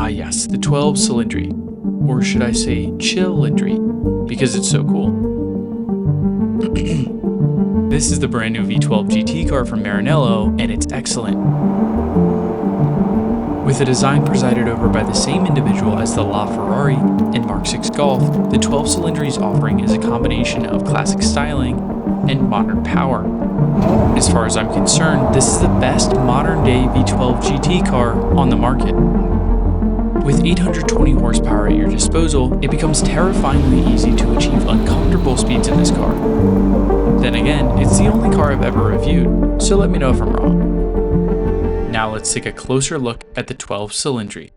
Ah yes, the 12 Cilindri, or should I say Cilindri, because it's so cool. This is the brand new V12 GT car from Maranello, and it's excellent. With a design presided over by the same individual as the LaFerrari and Mark 6 Golf, the 12 Cilindri's offering is a combination of classic styling and modern power. As far as I'm concerned, this is the best modern-day V12 GT car on the market. With 820 horsepower at your disposal, it becomes terrifyingly easy to achieve uncomfortable speeds in this car. Then again, it's the only car I've ever reviewed, so let me know if I'm wrong. Now let's take a closer look at the 12 Cilindri.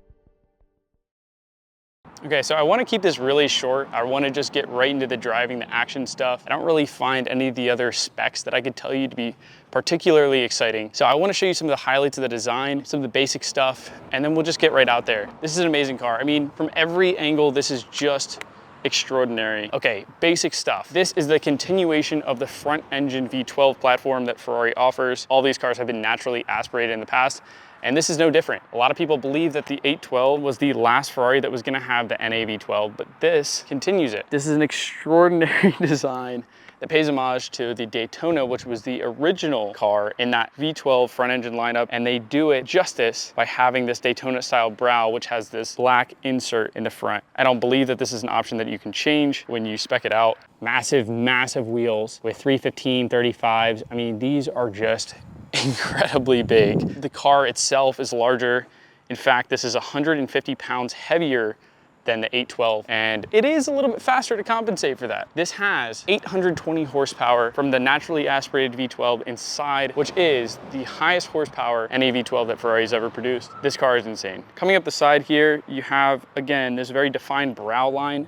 Okay, so I want to keep this really short. I want to just get right into the driving, the action stuff. I don't really find any of the other specs that I could tell you to be particularly exciting. So I want to show you some of the highlights of the design, some of the basic stuff, and then we'll just get right out there. This is an amazing car. I mean, from every angle, this is just extraordinary. Okay, basic stuff. This is the continuation of the front engine V12 platform that Ferrari offers. All these cars have been naturally aspirated in the past, and this is no different. A lot of people believe that the 812 was the last Ferrari that was gonna have the NA V12, but this continues it. This is an extraordinary design that pays homage to the Daytona, which was the original car in that V12 front engine lineup, and they do it justice by having this Daytona style brow, which has this black insert in the front. I don't believe that this is an option that you can change when you spec it out. Massive, massive wheels with 315, 35s. I mean, these are just incredibly big. The car itself is larger. In fact, this is 150 pounds heavier than the 812, and it is a little bit faster to compensate for that. This has 820 horsepower from the naturally aspirated V12 inside, which is the highest horsepower NA V12 that Ferrari's ever produced. This car is insane. Coming up the side here, you have, again, this very defined brow line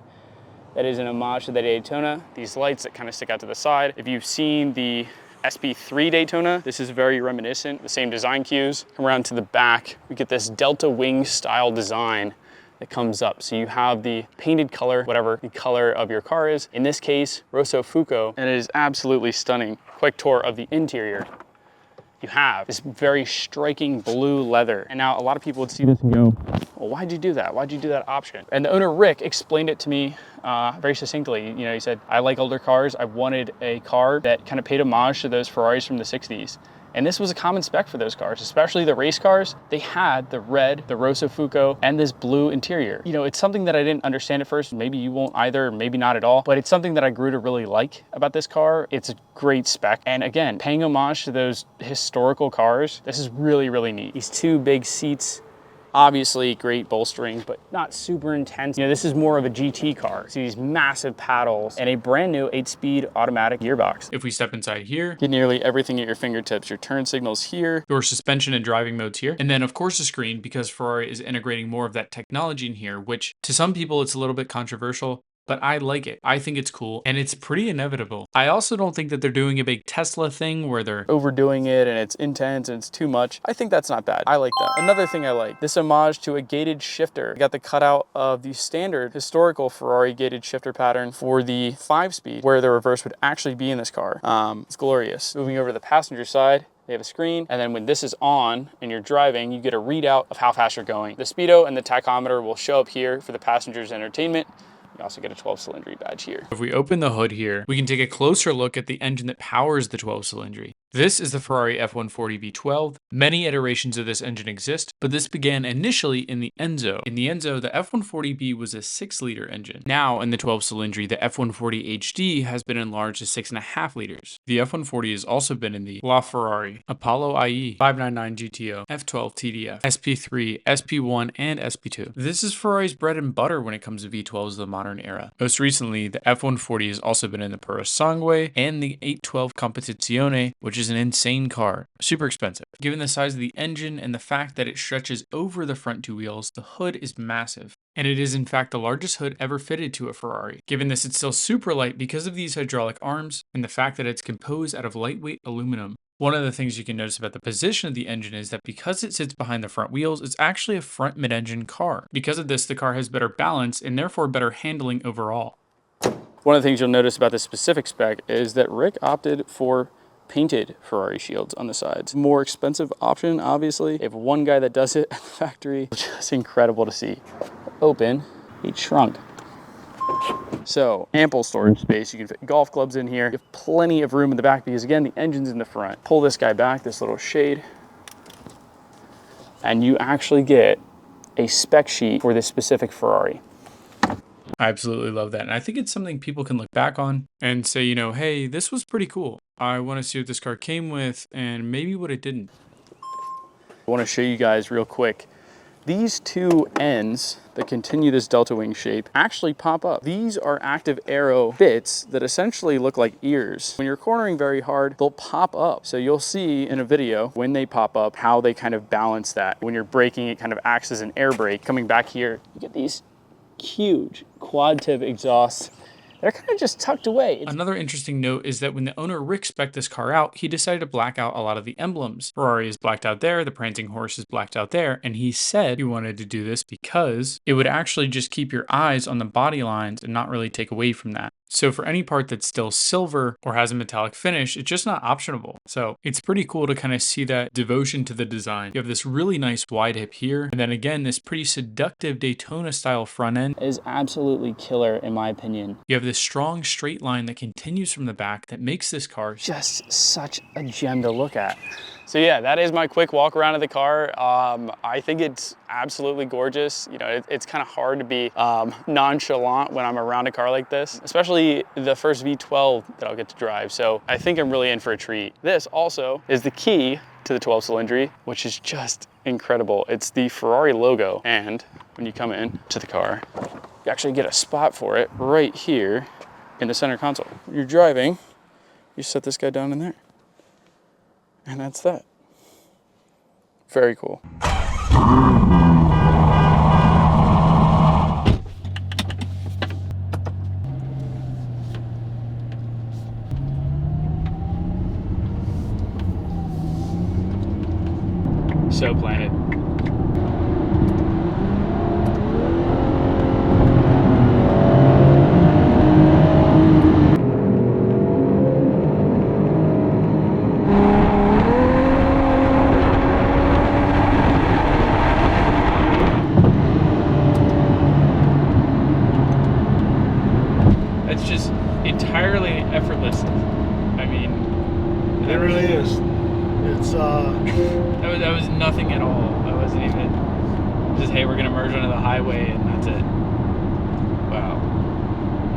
that is an homage to the Daytona. These lights that kind of stick out to the side. If you've seen the SP3 Daytona, this is very reminiscent, the same design cues. Come around to the back, we get this Delta Wing style design that comes up. So you have the painted color, whatever the color of your car is. In this case, Rosso Fuoco, and it is absolutely stunning. Quick tour of the interior. You have this very striking blue leather. And now a lot of people would see this and go, well, why'd you do that? Why'd you do that option? And the owner, Rick, explained it to me very succinctly. You know, he said, I like older cars. I wanted a car that kind of paid homage to those Ferraris from the 60s. And this was a common spec for those cars, especially the race cars. They had the red, the Rosso Fuoco, and this blue interior. You know, it's something that I didn't understand at first. Maybe you won't either, maybe not at all, but it's something that I grew to really like about this car. It's a great spec. And again, paying homage to those historical cars, this is really, really neat. These two big seats, obviously great bolstering, but not super intense. You know, this is more of a GT car. See these massive paddles and a brand new 8-speed automatic gearbox. If we step inside here, Get nearly everything at your fingertips. Your turn signals here. your suspension and driving modes here, and then of course the screen, because Ferrari is integrating more of that technology in here, which to some people it's a little bit controversial, but I like it. I think it's cool, and it's pretty inevitable. I also don't think that they're doing a big Tesla thing where they're Overdoing it and it's intense and it's too much. I think that's not bad. I like that. Another thing I like, this homage to a gated shifter. You got the cutout of the standard historical Ferrari gated shifter pattern for the 5-speed, where the reverse would actually be in this car. It's glorious. Moving over to the passenger side, they have a screen, and then when this is on and you're driving, you get a readout of how fast you're going. The speedo and the tachometer will show up here for the passenger's entertainment. You also get a 12 Cilindri badge here. If we open the hood here, we can take a closer look at the engine that powers the 12 Cilindri. This is the Ferrari F140 V12. Many iterations of this engine exist, but this began initially in the Enzo. In the Enzo, the F140B was a 6-liter engine. Now, in the 12 Cilindri, the F140 HD has been enlarged to 6.5 liters. The F140 has also been in the LaFerrari, Apollo IE, 599 GTO, F12 TDF, SP3, SP1, and SP2. This is Ferrari's bread and butter when it comes to V12s of the modern era. Most recently, the F140 has also been in the Purosangue and the 812 Competizione, which is an insane car. Super expensive. Given the size of the engine and the fact that it stretches over the front two wheels, the hood is massive. And it is in fact the largest hood ever fitted to a Ferrari. Given this, it's still super light because of these hydraulic arms and the fact that it's composed out of lightweight aluminum. One of the things you can notice about the position of the engine is that because it sits behind the front wheels, it's actually a front mid-engine car. Because of this, the car has better balance and therefore better handling overall. One of the things you'll notice about this specific spec is that Rick opted for painted Ferrari shields on the sides. More expensive option, obviously. They have one guy that does it at the factory. Just incredible to see. Open, it shrunk. So ample storage space. You can fit golf clubs in here. You have plenty of room in the back because again, the engine's in the front. Pull this guy back, this little shade, and you actually get a spec sheet for this specific Ferrari. I absolutely love that. And I think it's something people can look back on and say, you know, hey, this was pretty cool. I want to see what this car came with and maybe what it didn't. I want to show you guys real quick. These two ends that continue this delta wing shape actually pop up. These are active aero bits that essentially look like ears. When you're cornering very hard, they'll pop up. So you'll see in a video when they pop up, how they kind of balance that. When you're braking, it kind of acts as an air brake. Coming back here, you get these huge quad tip exhausts. They're kind of just tucked away. Another interesting note is that when the owner Rick spec'd this car out, he decided to black out a lot of the emblems. Ferrari is blacked out there, the prancing horse is blacked out there, and he said he wanted to do this because it would actually just keep your eyes on the body lines and not really take away from that. So for any part that's still silver or has a metallic finish, it's just not optionable. So it's pretty cool to kind of see that devotion to the design. You have this really nice wide hip here. And then again, this pretty seductive Daytona style front end is absolutely killer in my opinion. You have this strong straight line that continues from the back that makes this car just such a gem to look at. So yeah, that is my quick walk around of the car. I think it's absolutely gorgeous. You know, it's kind of hard to be nonchalant when I'm around a car like this, especially the first V12 that I'll get to drive. So I think I'm really in for a treat. This also is the key to the 12 Cilindri, which is just incredible. It's the Ferrari logo. And when you come in to the car, you actually get a spot for it right here in the center console. When you're driving, you set this guy down in there. And that's that. Very cool. so planted. Entirely effortless. I mean, it really is. It's that was nothing at all. That wasn't even just, hey, we're gonna merge onto the highway and that's it. Wow,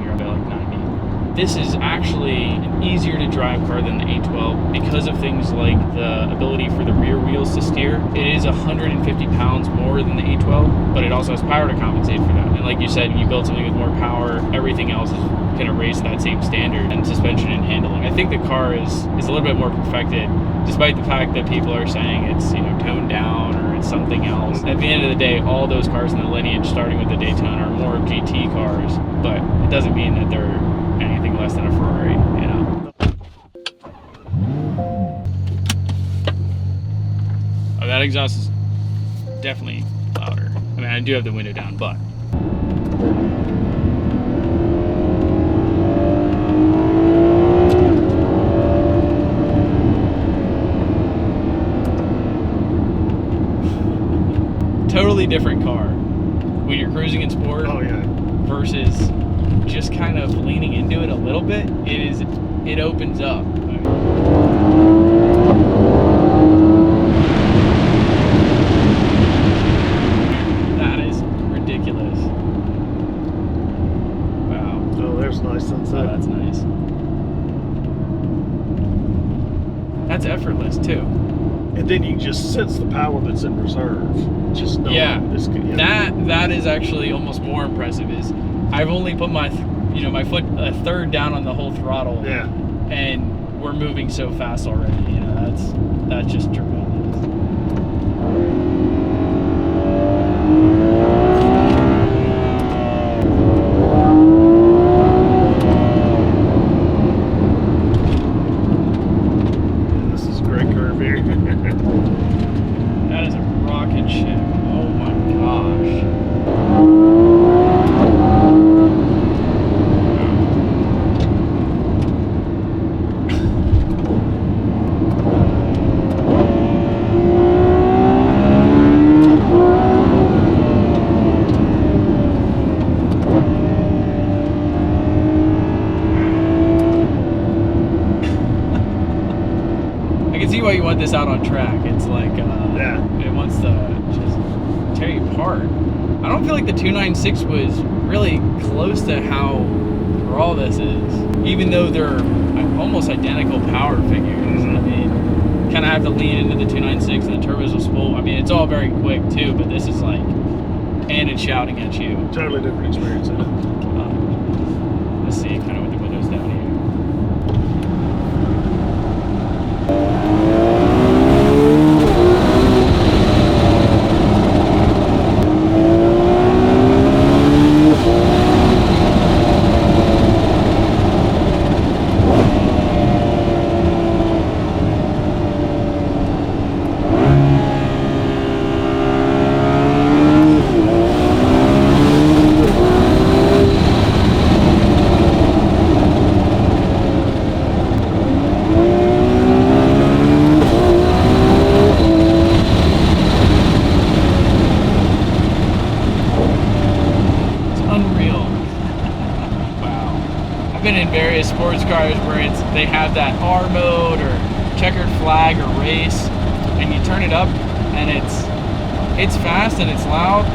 you're gonna be like 90. This is actually an easier to drive car than the 812 because of things like the ability for the rear wheels to steer. It is 150 pounds more than the 812, but it also has power to compensate for that. And like you said, you build something with more power, everything else is going to raise that same standard, and suspension and handling. I think the car is a little bit more perfected, despite the fact that people are saying it's, you know, toned down or it's something else. At the end of the day, all those cars in the lineage, starting with the Daytona, are more GT cars, but it doesn't mean that they're anything less than a Ferrari, you know. Oh, that exhaust is definitely louder. I mean, I do have the window down, but totally different car when you're cruising in sport. oh yeah, versus just kind of leaning into it a little bit. It opens up. That is ridiculous. Wow. oh there's a nice sunset. Oh, that's nice. That's effortless too. And then you just sense the power that's in reserve. Just know this could, that is actually almost more impressive. Is I've only put my my foot a third down on the whole throttle. Yeah. And we're moving so fast already. You know, that's just tremendous. That is a rocket ship. Oh my gosh. put this out on track. It's like, Yeah. it wants to just tear you apart. I don't feel like the 296 was really close to how raw this is, even though they're almost identical power figures. I mean, kind of have to lean into the 296 and the turbos will spool. I mean, it's all very quick too, but this is like, and it's shouting at you. Totally different experience. Isn't it? Let's see, kind of with the windows down here. I've been in various sports cars where they have that R mode or checkered flag or race, and you turn it up, and it's fast and it's loud,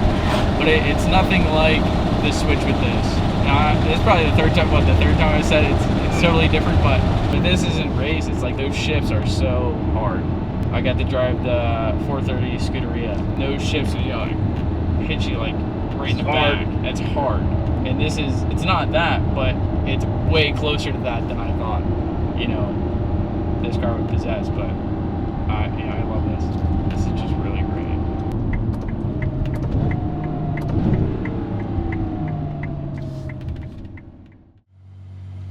but it's nothing like the switch with this. Now, it's probably the third time I said it's totally different, but this isn't race. It's like those shifts are so hard. I got to drive the 430 Scuderia. Those shifts, hit you like right in the back. That's hard. And it's not that, but it's way closer to that than I thought, this car would possess. But I love this. This is just really great.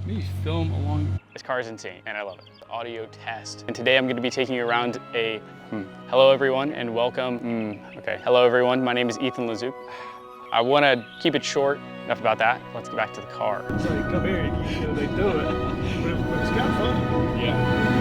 Maybe film along. This car is insane, and I love it. Audio test. And today I'm going to be taking you around a hello everyone and welcome. Okay, hello everyone. My name is Ethan Lazoop. I want to keep it short. Enough about that. Let's get back to the car. So you come here and they do it, but it's kind of fun. Yeah.